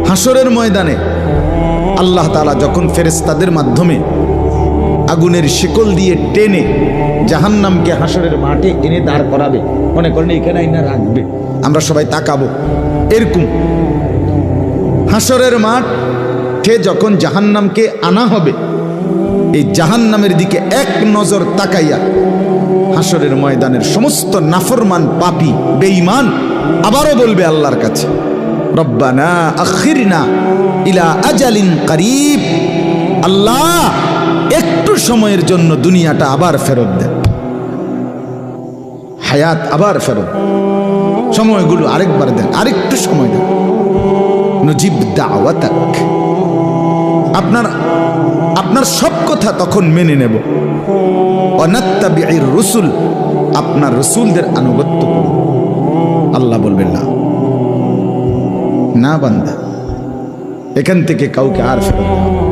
হাসরের ময়দানে আল্লাহ তাআলা যখন ফেরেশতাদের মাধ্যমে আগুনের শিকল দিয়ে টেনে জাহান্নামকে হাসরের মাঠে এনে দাঁড় করাবে, মনে করেন এখানে আইনা রাখবে, আমরা সবাই তাকাবো, এরকম হাসরের মাঠে যখন জাহান্নামকে আনা হবে, এই জাহান্নামের দিকে এক নজর তাকাইয়া হাসরের ময়দানের সমস্ত নাফরমান পাপী বেঈমান আবারও বলবে আল্লাহর কাছে, রব্বানা আখিরনা ইলা আজালিন করিব, আল্লাহ একটু সময়ের জন্য দুনিয়াটা আবার ফেরত দেন, হায়াত আবার ফেরত, সময়গুলো আরেকবার দেন, আরেকটু সময় দেন, নজিব দাওয়াতাক, আপনার সব কথা তখন মেনে নেব, অনাত্তাবিউর রসুল, আপনার রসুলদের আনুগত্য করব। আল্লাহ বলবেন না, না বান্দা, এখান থেকে কাউকে আর ফেরত দেওয়া